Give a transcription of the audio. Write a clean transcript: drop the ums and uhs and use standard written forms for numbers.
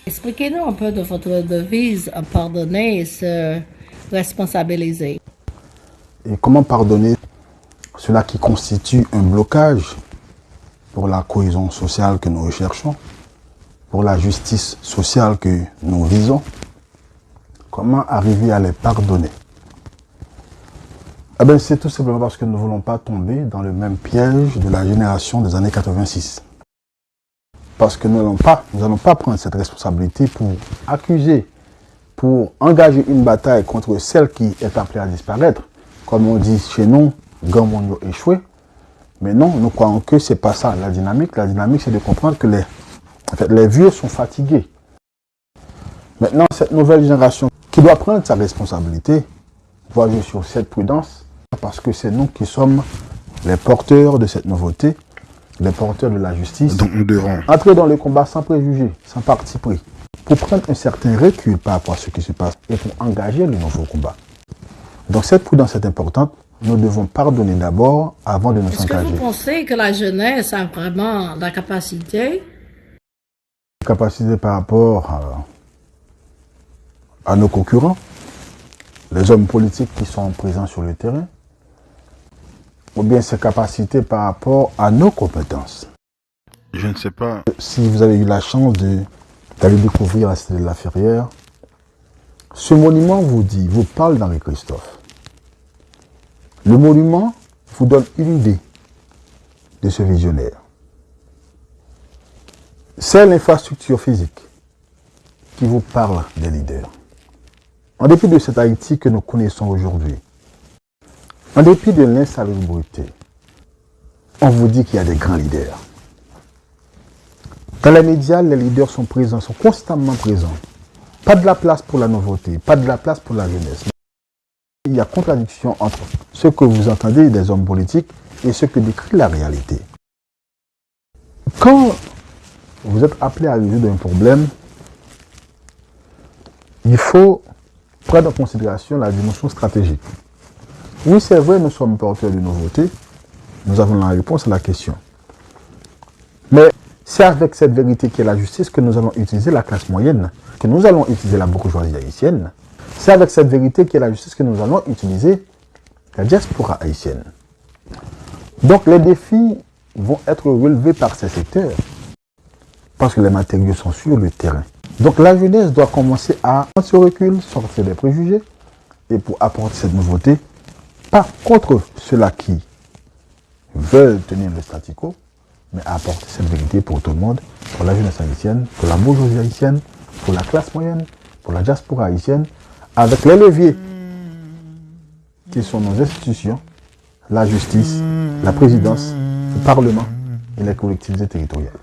Expliquez-nous un peu de votre devise à pardonner et se responsabiliser. Et comment pardonner cela qui constitue un blocage pour la cohésion sociale que nous recherchons, pour la justice sociale que nous visons? Comment arriver à les pardonner? Eh bien, c'est tout simplement parce que nous ne voulons pas tomber dans le même piège de la génération des années 86. Parce que nous n'allons pas prendre cette responsabilité pour accuser, pour engager une bataille contre celle qui est appelée à disparaître. Comme on dit chez nous, Gamonio échoué. Mais non, nous croyons que ce n'est pas ça la dynamique. La dynamique, c'est de comprendre que les vieux sont fatigués. Maintenant, cette nouvelle génération qui doit prendre sa responsabilité, doit jouer sur cette prudence, parce que c'est nous qui sommes les porteurs de cette nouveauté, les porteurs de la justice. Donc nous devons entrer dans le combat sans préjugés, sans parti pris, pour prendre un certain recul par rapport à ce qui se passe et pour engager le nouveau combat. Donc cette prudence est importante. Nous devons pardonner d'abord avant de nous engager. Est-ce que vous pensez que la jeunesse a vraiment la capacité par rapport à nos concurrents, les hommes politiques qui sont présents sur le terrain, ou bien ses capacités par rapport à nos compétences? Je ne sais pas. Si vous avez eu la chance d'aller découvrir la cité de la Ferrière, ce monument vous parle d'Henri Christophe. Le monument vous donne une idée de ce visionnaire. C'est l'infrastructure physique qui vous parle des leaders. En dépit de cet Haïti que nous connaissons aujourd'hui, en dépit de l'insalubrité, on vous dit qu'il y a des grands leaders. Dans les médias, les leaders sont présents, sont constamment présents. Pas de la place pour la nouveauté, pas de la place pour la jeunesse. Il y a contradiction entre ce que vous entendez des hommes politiques et ce que décrit la réalité. Quand vous êtes appelé à résoudre un problème, il faut prendre en considération la dimension stratégique. Oui, c'est vrai, nous sommes porteurs de nouveautés. Nous avons la réponse à la question. Mais c'est avec cette vérité qui est la justice que nous allons utiliser la classe moyenne, que nous allons utiliser la bourgeoisie haïtienne. C'est avec cette vérité qui est la justice que nous allons utiliser la diaspora haïtienne. Donc les défis vont être relevés par ces secteurs, parce que les matériaux sont sur le terrain. Donc la jeunesse doit commencer à prendre ce recul, sortir des préjugés, et pour apporter cette nouveauté, pas contre ceux-là qui veulent tenir le statu quo, mais à apporter cette vérité pour tout le monde, pour la jeunesse haïtienne, pour la bourgeoisie haïtienne, pour la classe moyenne, pour la diaspora haïtienne, avec les leviers qui sont nos institutions, la justice, la présidence, le Parlement et les collectivités territoriales.